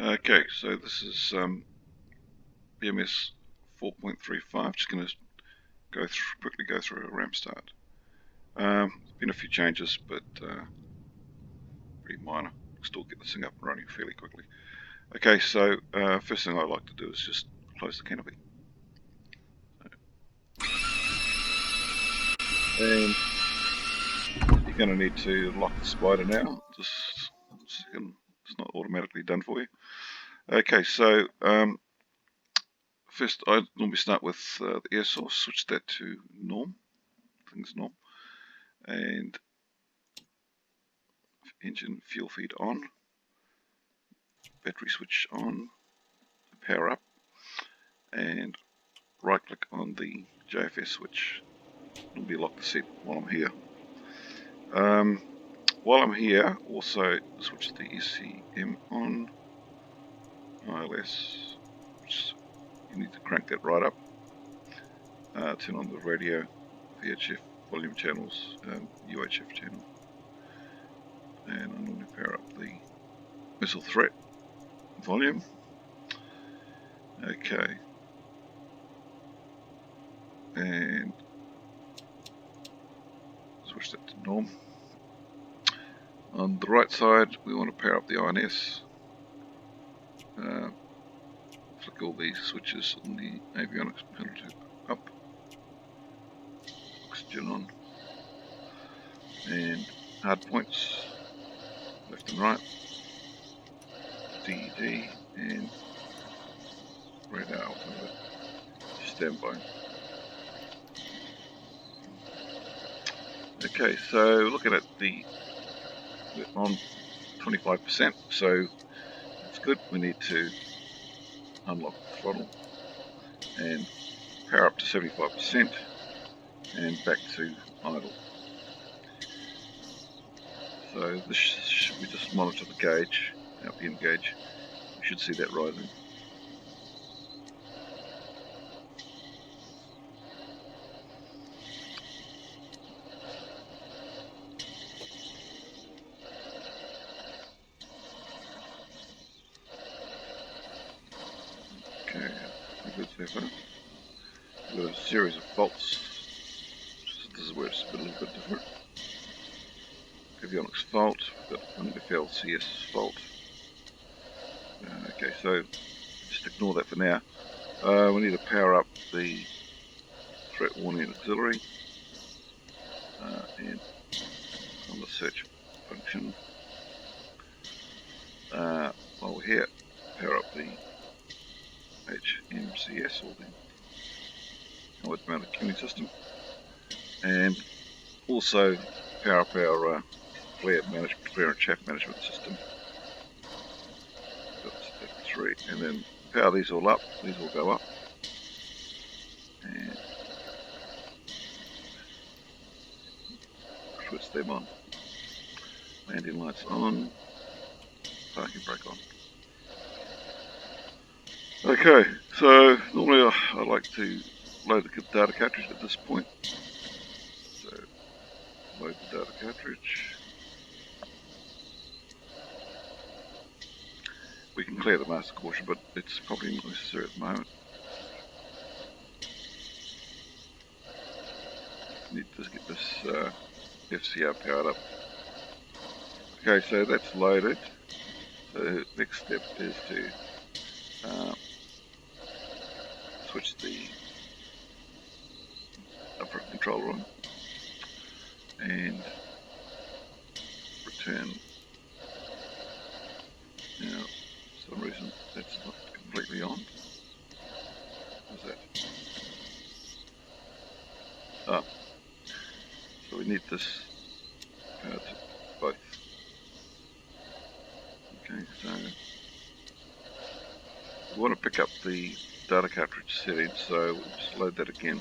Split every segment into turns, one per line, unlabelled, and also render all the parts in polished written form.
Okay, so this is BMS 4.35. Just going to quickly go through a ramp start. There's been a few changes, but pretty minor. Still get this thing up and running fairly quickly. Okay, so first thing I like to do is just close the canopy. And you're going to need to lock the spider now. Just a second, it's not automatically done for you. Okay, so first I normally start with the air source, switch that to norm, things norm, and engine fuel feed on, battery switch on, power up, and right click on the JFS switch. Normally lock the seat while I'm here. While I'm here, also switch the ECM on, ILS, you need to crank that right up, turn on the radio, VHF volume channels, UHF channel, and I normally power up the missile threat volume. Okay, and switch that to norm. On the right side, we want to power up the INS. Flick all these switches on the avionics panel to up, oxygen on, and hard points left and right, DED, and radar altimeter standby. Okay, so looking at we're on 25%, so it's good. We need to unlock the throttle and power up to 75% and back to idle. So this we just monitor the gauge, RPM gauge. We should see that rising. Okay, good so far. We've got a series of faults. This is where it's a little bit different. Avionics fault, we've got an FLCS fault. Okay, so just ignore that for now. We need to power up the threat warning and auxiliary, and on the search function. While we're here, power up the HMCS, or the Howard Mounted Commuting System, and also power up our flare and chaff management system. That's step 3, and then power these all up. These will go up, and switch them on. Landing lights on, parking brake on. Okay, so normally I like to load the data cartridge at this point. So load the data cartridge. We can clear the master caution, but it's probably not necessary at the moment. Need to get this FCR powered up. Okay, so that's loaded. So the next step is to switch the upper controller on and return. Now, for some reason that's not completely on. What's that? Ah, so we need this powered to both. Okay, so we want to pick up the data cartridge settings, so we'll just load that again.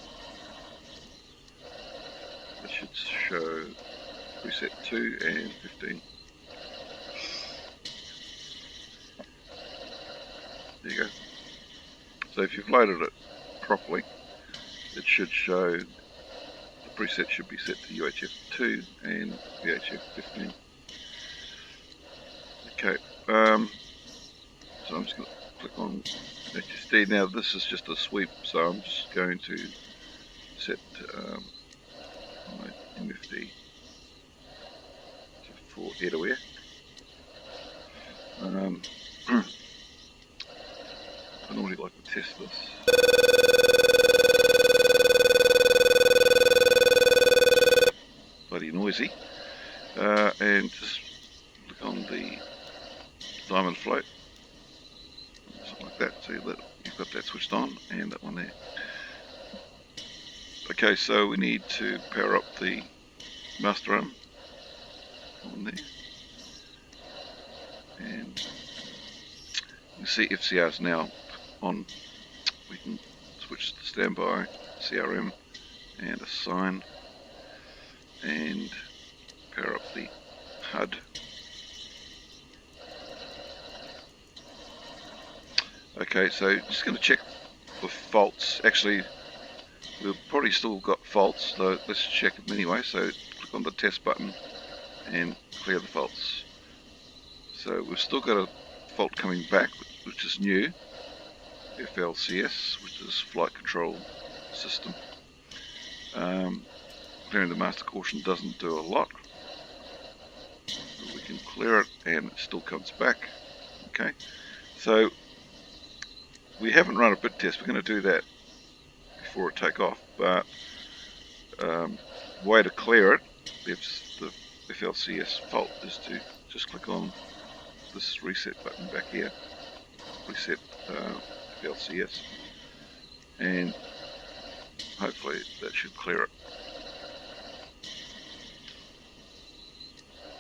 It should show preset 2 and 15. There you go. So if you've loaded it properly, it should show the preset should be set to UHF 2 and VHF 15. Okay, so I'm just going to click on HSD. Now this is just a sweep, so I'm just going to set my MFD for head-aware. I normally like to test this. Bloody noisy. And just click on the diamond float, something like that, so that you've got that switched on, and that one there. Okay, so we need to power up the master arm on there, and you see FCR is now on. We can switch to standby, CRM, and assign, and power up the HUD. Okay, so just going to check for faults. Actually, we've probably still got faults, so let's check them anyway. So click on the test button and clear the faults. So we've still got a fault coming back, which is new, FLCS, which is flight control system. Clearing the master caution doesn't do a lot. We can clear it and it still comes back. Okay, so we haven't run a bit test. We're going to do that before it take off, but way to clear it, if the FLCS fault, is to just click on this reset button back here, reset FLCS, and hopefully that should clear it.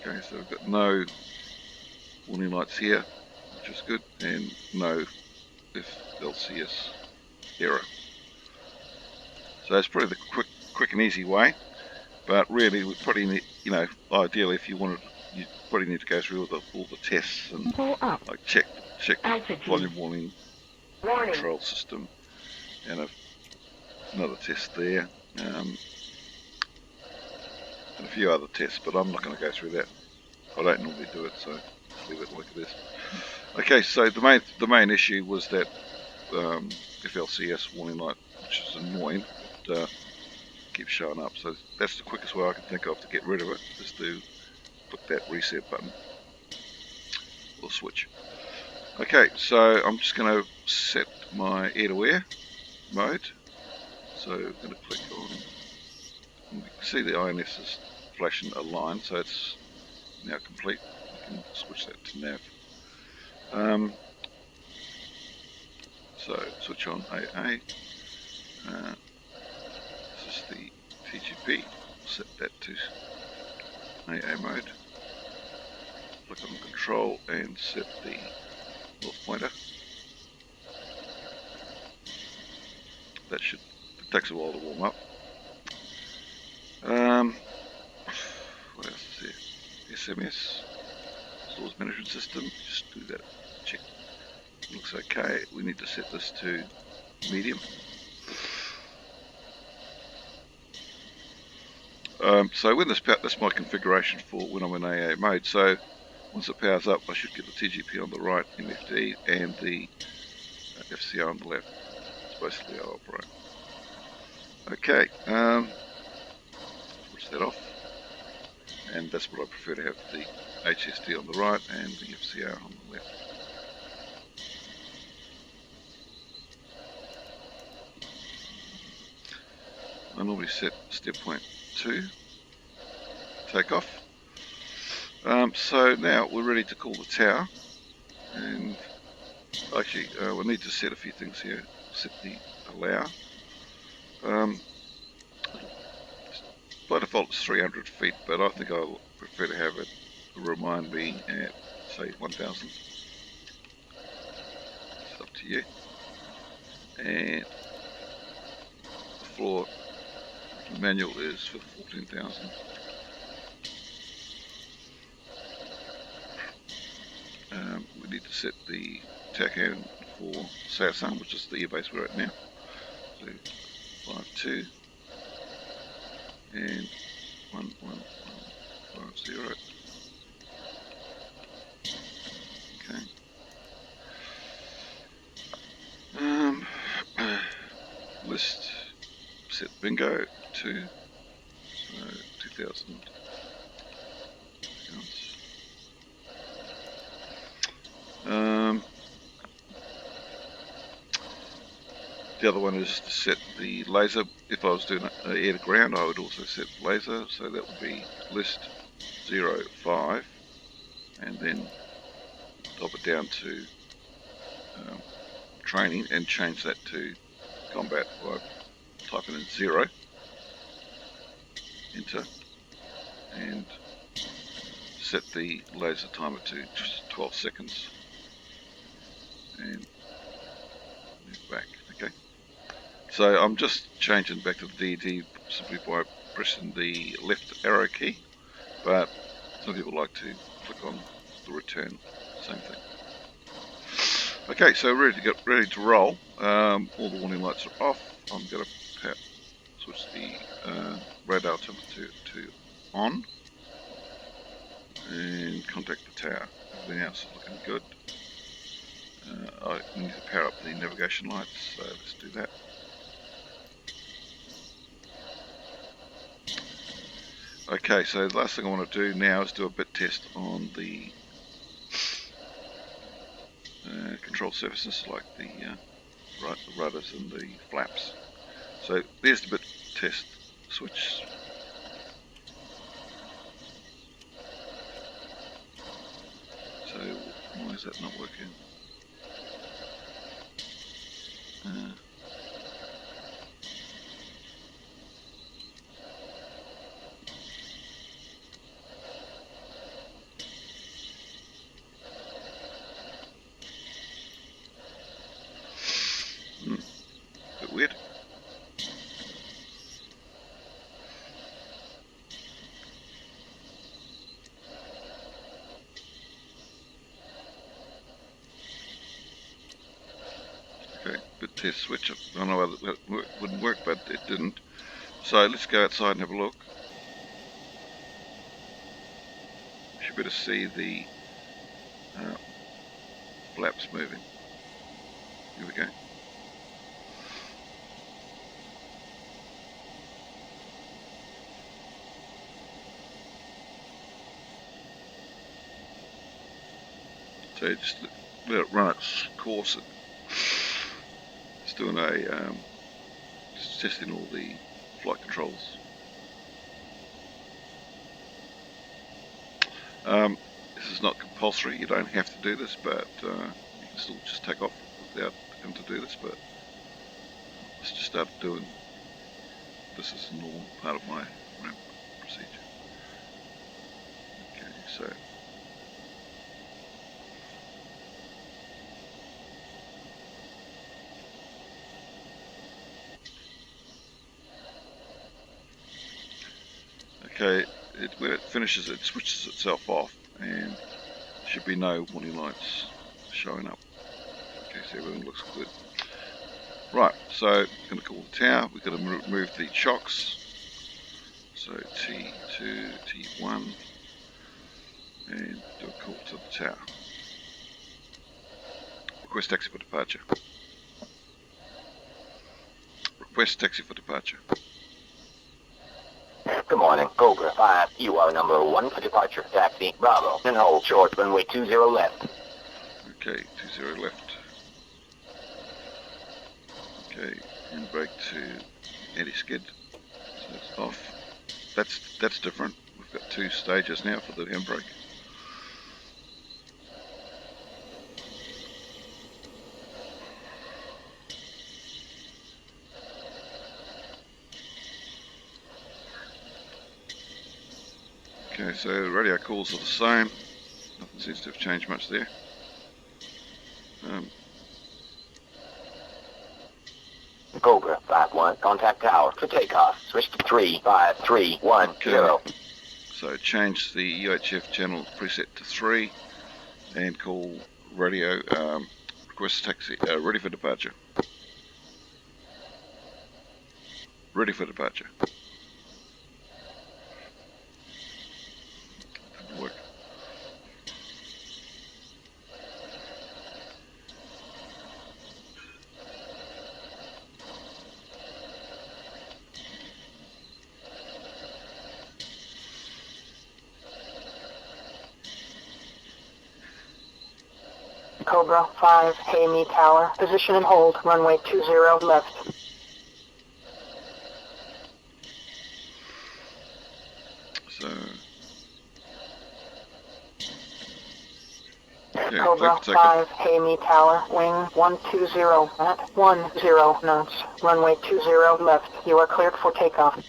Okay, so we've got no warning lights here, which is good, and no FLCS error. So that's probably the quick and easy way, but really we probably need, ideally if you wanted, you probably need to go through all the tests and like check the volume warning control system, and another test there, and a few other tests, but I'm not going to go through that. I don't normally do it, so just leave it like it is. Okay, so the main issue was that FLCS warning light, which is annoying. Keeps showing up, so that's the quickest way I can think of to get rid of it, is to click that reset button or switch. Okay, so I'm just going to set my air-to-air mode. So I'm going to click on, and you can see the INS is flashing a line, so it's now complete. You can switch that to nav. So switch on AA. This is the TGP. Set that to AA mode. Click on control and set the north pointer. It takes a while to warm up. What else is there? SMS, stores management system. Just do that. Check. Looks okay. We need to set this to medium. So when that's my configuration for when I'm in AA mode. So once it powers up, I should get the TGP on the right, MFD, and the FCR on the left. It's basically how I operate. Okay, switch that off, and that's what I prefer to have, the HSD on the right and the FCR on the left. I normally set step point 2, take off. So now we're ready to call the tower, and actually we'll need to set a few things here. Set the allow. By default it's 300 feet, but I think I'll prefer to have it remind me at say 1000. It's up to you. And the floor manual is for 14,000. We need to set the TACAN for Saosan, which is the airbase we're at now. So 52 and 11150. Okay. bingo, 2, so 2,000 pounds. The other one is to set the laser. If I was doing air to ground, I would also set laser, so that would be list 05, and then drop it down to training and change that to combat by typing in 0, enter, and set the laser timer to 12 seconds and move back. Okay, so I'm just changing back to the DD simply by pressing the left arrow key, but some people like to click on the return, same thing. Okay, so ready to roll. All the warning lights are off. I'm going to switch the radar altimeter to on and contact the tower. Everything else is looking good. I need to power up the navigation lights, so let's do that. Okay, so the last thing I want to do now is do a bit test on the control surfaces, like the rudders and the flaps. So there's the bit test switch. So why is that not working? Bit weird. Okay, bit test switch. I don't know whether that wouldn't work, but it didn't. So let's go outside and have a look. You should be able to see the flaps moving. Here we go. So just let it run its course. It's doing a just testing all the flight controls. This is not compulsory. You don't have to do this, but you can still just take off without having to do this. But let's just start doing this as a normal part of my ramp procedure. Okay, so. Okay, when it finishes, it switches itself off, and there should be no warning lights showing up. Okay, so everything looks good. Right, so I'm going to call the tower. We've got to remove the chocks. So T2, T1, and do a call to the tower. Request taxi for departure. Request taxi for departure.
Good morning, Cobra 5. You are number 1 for departure. Taxi, Bravo, and hold short, runway 20 left.
Okay, 20 left. Okay, and brake to anti-skid. So it's off. That's different. We've got 2 stages now for the handbrake. Okay, so the radio calls are the same. Nothing seems to have changed much there.
Cobra 5-1, contact tower for takeoff. Switch to 35310.
Okay. So change the UHF channel preset to 3 and call radio request taxi ready for departure. Ready for departure. Didn't work.
Cobra 5, Amy Tower. Position and hold. Runway 20 left.
So... Okay,
Cobra 5, Amy Tower. Wing 120 at 10 knots. Runway 20 left. You are cleared for takeoff.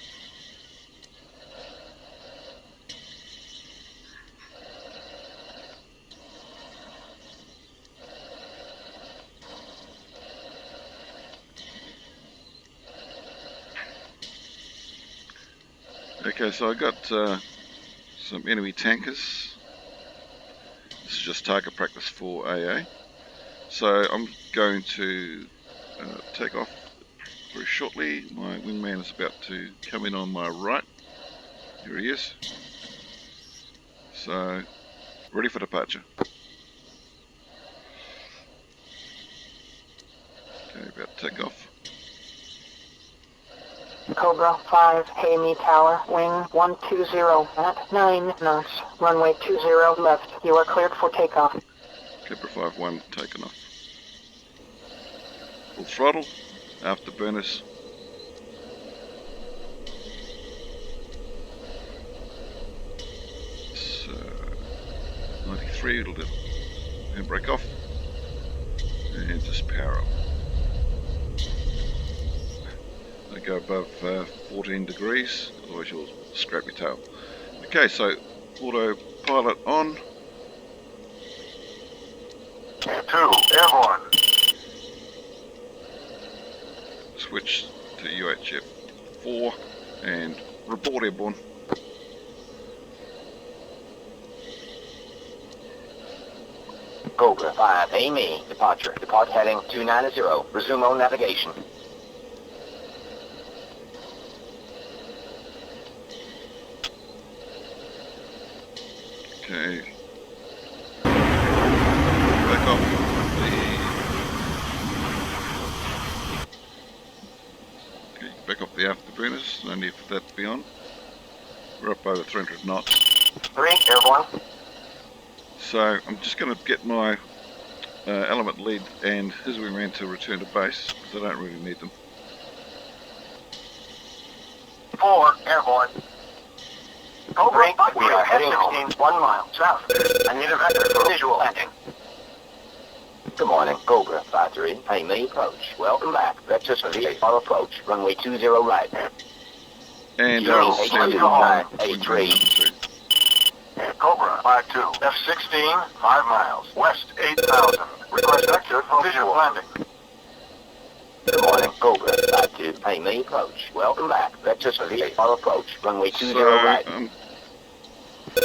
Okay, so I got some enemy tankers. This is just target practice for AA. So I'm going to take off very shortly. My wingman is about to come in on my right. Here he is. So, ready for departure. Okay, about to take off.
Cobra 5, Amy Tower, wing 120 at 9 knots. Runway 20 left. You are cleared for takeoff.
Cobra 5-1 taken off. Full throttle, afterburners. So, 93, it'll do. Handbrake off. And just power up. Don't go above 14 degrees, otherwise you'll scrap your tail. Okay, so autopilot on.
2, airborne.
Switch to UHF 4 and report airborne.
Cobra 5, Amy, departure. Depart heading 290. Resume on navigation.
Okay. Back off back up the afterburners, no need for that to be on. We're up over 300 knots.
3, airborne.
So I'm just going to get my element lead and his wingman to return to base, because I don't really need them.
4, airborne. Cobra, we are heading 16, 1 mile south. I need a vector for visual landing.
Good morning, Cobra 5-3, Amy, approach. Welcome back. Vectors for VA approach. Runway 20 right.
And I'll stand on
A3.
Cobra 5-2, F-16, 5 miles, west 8,000. Request vector for visual landing.
Good morning, Cobra 5-2, Amy, approach. Welcome back. Vectors for VA approach. Runway 20 right.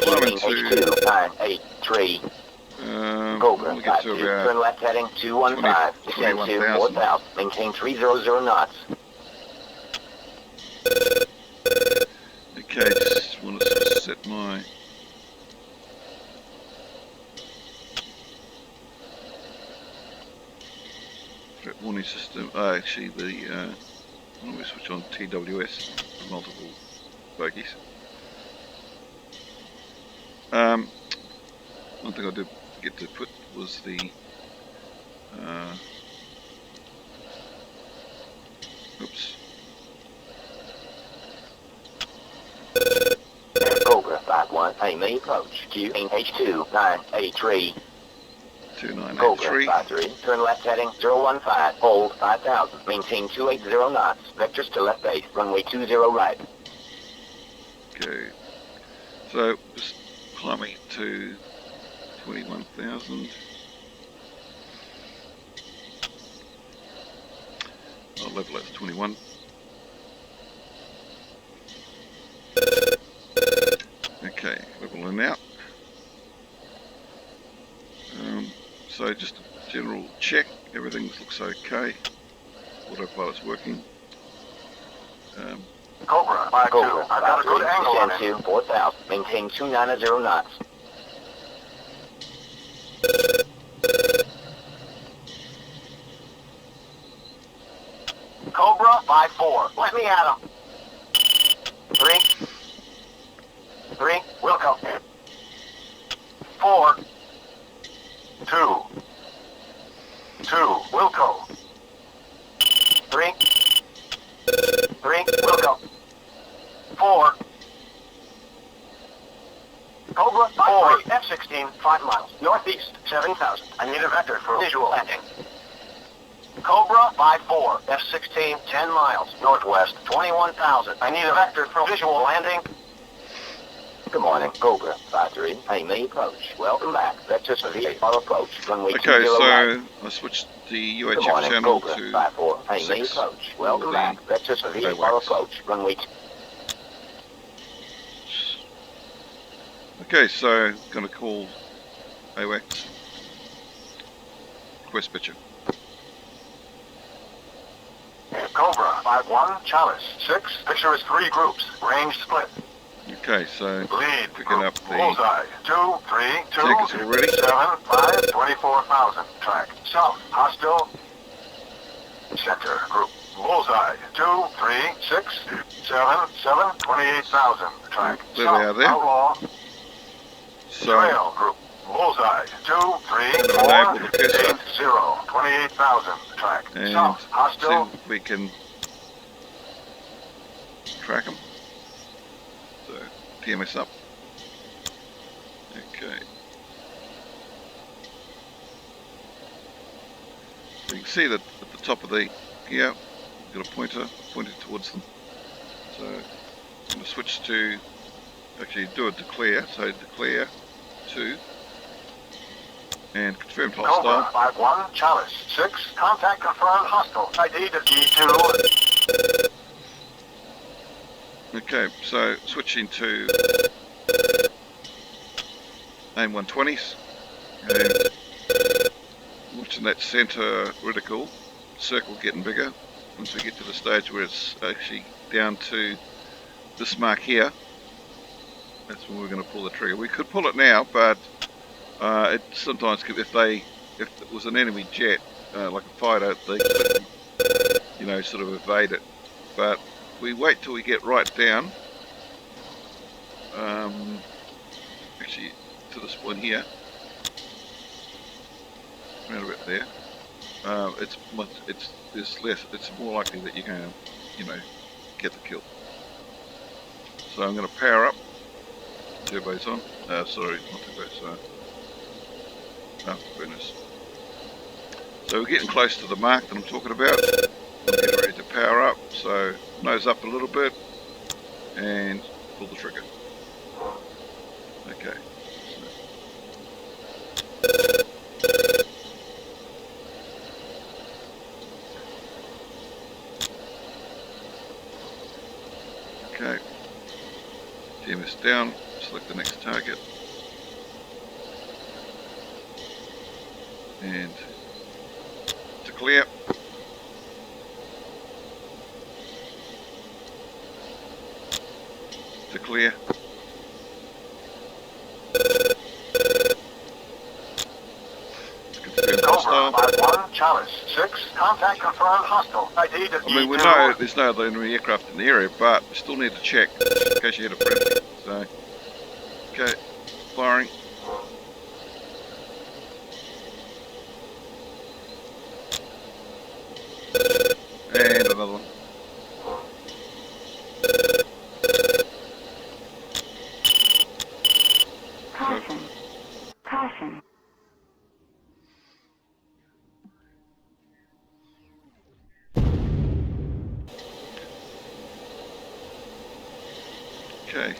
Climbing to
H2, 983. Cobra
we'll get to
5-2,
about
turn left heading 215. Descend to 4,000. Maintain 300 knots.
Okay, just want to set my threat warning system. Actually, the why don't we switch on TWS for multiple bogies. One thing I did get to put was the oops.
Cobra 5-1, Amy, approach. H2, 983.
2983.
Cobra 5-3, turn left heading 015, hold 5,000, maintain 280 knots, vectors to left base, runway 20 right.
Okay, so just climbing to 21,000. I'll level it to 21. Okay, leveling out. So just a general check, everything looks okay. Autopilot's working.
Cobra 5-2,
Cobra
I've got a good angle on
descend
it.
to 4,000, maintain 290 knots.
Cobra 5-4, let me at him. 3, we'll go. 4, 2, 2, Wilco. 3, Wilco. 4, Cobra 4, F-16, 5 miles, northeast, 7,000. I need a vector for visual landing. Cobra 5-4, F-16, 10 miles, northwest, 21,000. I need a vector for visual landing.
Good morning, Cobra 5-3. Pay me approach. Welcome back. Vector for VFR approach. Runway 20
Okay, so
right.
I switched the
Good
UHF
morning,
channel
Cobra
to
5-4. Pay me
6.
approach. Welcome
the
back. Vector for VFR
AWACS.
approach. Runway.
Okay, so going to call AWACS. Request picture.
Cobra 5-1, Chalice 6. Picture is 3 groups. Range split.
Okay, so
Lead
picking
group.
up the
Bullseye 2, 3, 2,
tickets already.
7, 5, 24,000. Track south. Hostile. Center group. Bullseye 2, 3, 6, 7, 7, 28,000. Track
There they
south.
are there.
Outlaw.
So
Trail group. Bullseye 2, 3, 4,
enable the
8,
cursor.
0, 28,000. Track
and
south.
see
Hostile.
if we can track them. So BMS up. Okay. So you can see that at the top of the here, we've got a pointer pointing towards them. So I'm going to switch to actually do a declare. So declare to and confirmed
Cobra
hostile.
5-1, Chalice 6. Contact confirmed hostile. ID to E2.
Okay, so switching to AIM 120s and watching that center reticle circle getting bigger. Once we get to the stage where it's actually down to this mark here, that's when we're going to pull the trigger. We could pull it now, but it sometimes could, if it was an enemy jet, like a fighter, they could, you know, sort of evade it. But we wait till we get right down, actually to this point here, around about there. It's more likely that you're going to, you know, get the kill. So I'm going to power up. Turbo's on. Sorry, not turbo. Oh, goodness. So we're getting close to the mark that I'm talking about. I'm getting ready to power up. So nose up a little bit and pull the trigger. Okay. Okay. DMS down. Select the next target. And to clear. To clear. Confirm hostile.
Cobra 5-1, Chalice 6. Contact confirmed hostile. ID to
I mean, we
E2.
know there's no other enemy aircraft in the area, but we still need to check in case you hit a friendly. So, okay, firing. And another one.
Caution. Caution.
Okay.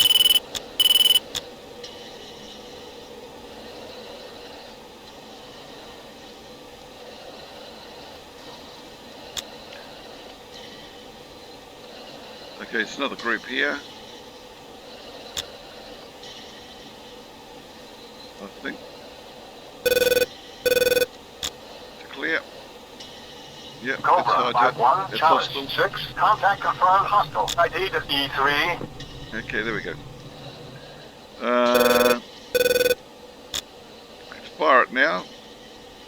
Okay, it's another group here. I think. To clear. Yep, it's
Cobra
hijacked.
5-1,
It's
Chalice
hostile.
6. Contact confirmed hostile. ID to E3.
Okay, there we go. Let's fire it now.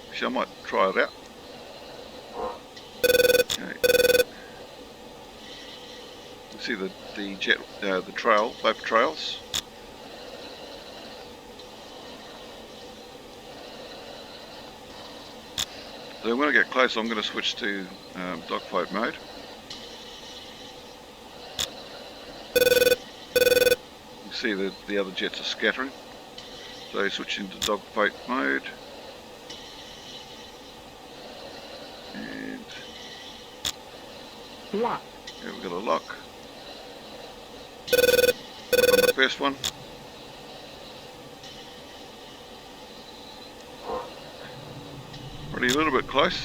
Actually, I might try it out. Okay. You see the jet, the trail, both trails. So when I get close, I'm going to switch to dogfight mode. You see that the other jets are scattering. So switch into dogfight mode. And
Lock.
here we've got a lock. Lock on the first one. Already a little bit close.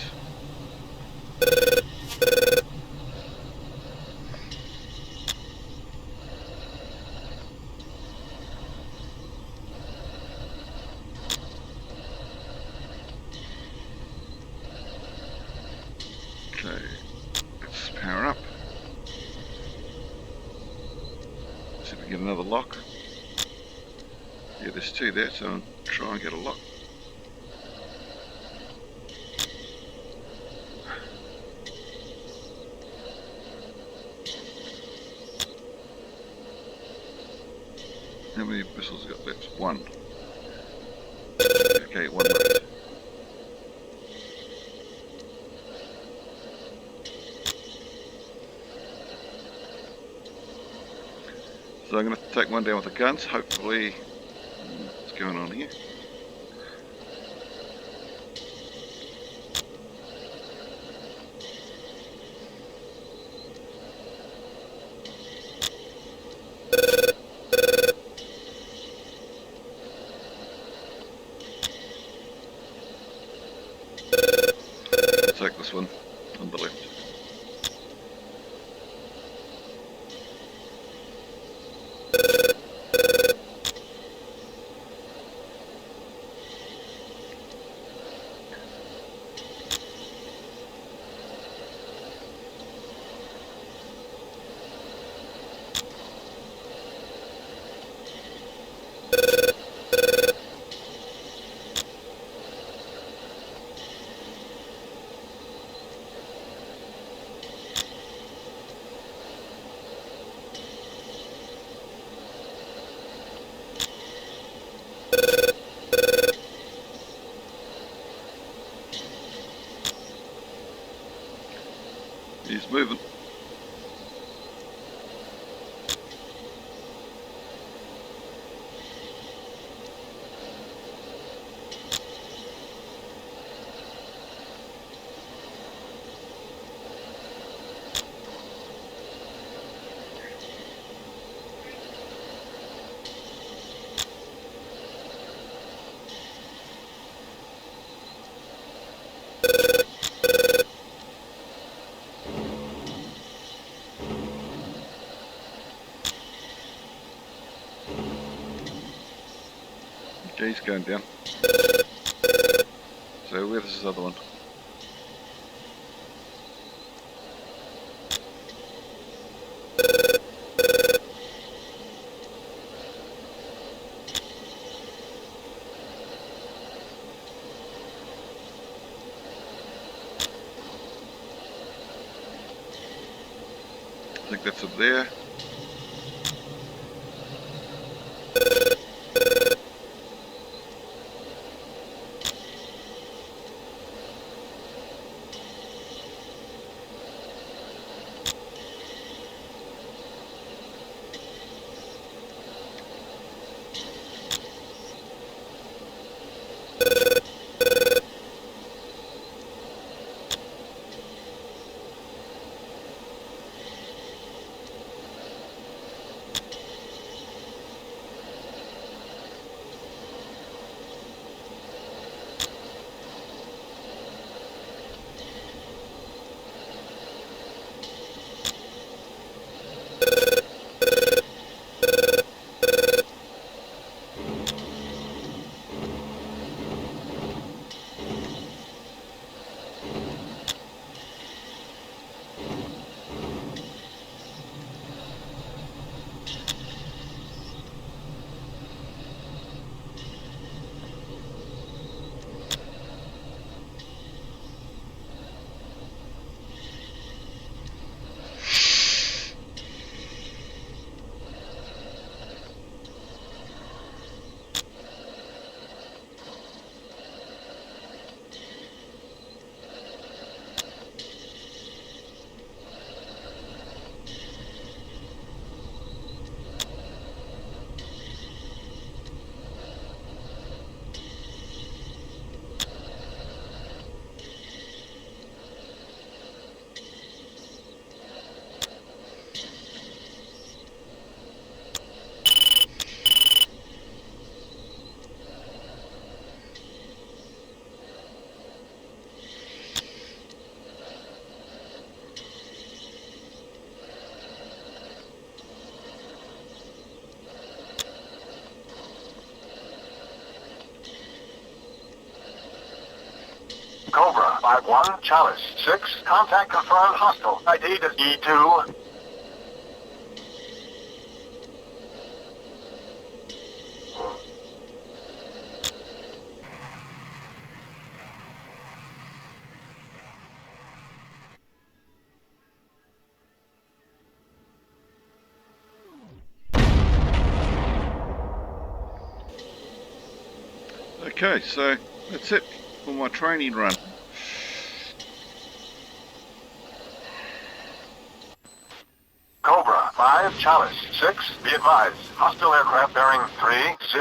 Okay, let's power up. See if we can get another lock. Yeah, there's two there, so I'll try and get a lock. How many missiles got left? One. Okay, one left. So I'm going to take one down with the guns, hopefully. What's going on here? I'll take this one on the left. He's moving. Okay, he's going down. So where's this other one? I think that's up there.
Cobra 5-1, Chalice 6, contact confirmed hostile. ID is E2.
Okay, so that's it for my training run.
Cobra 5, Chalice 6, be advised. Hostile aircraft bearing 30.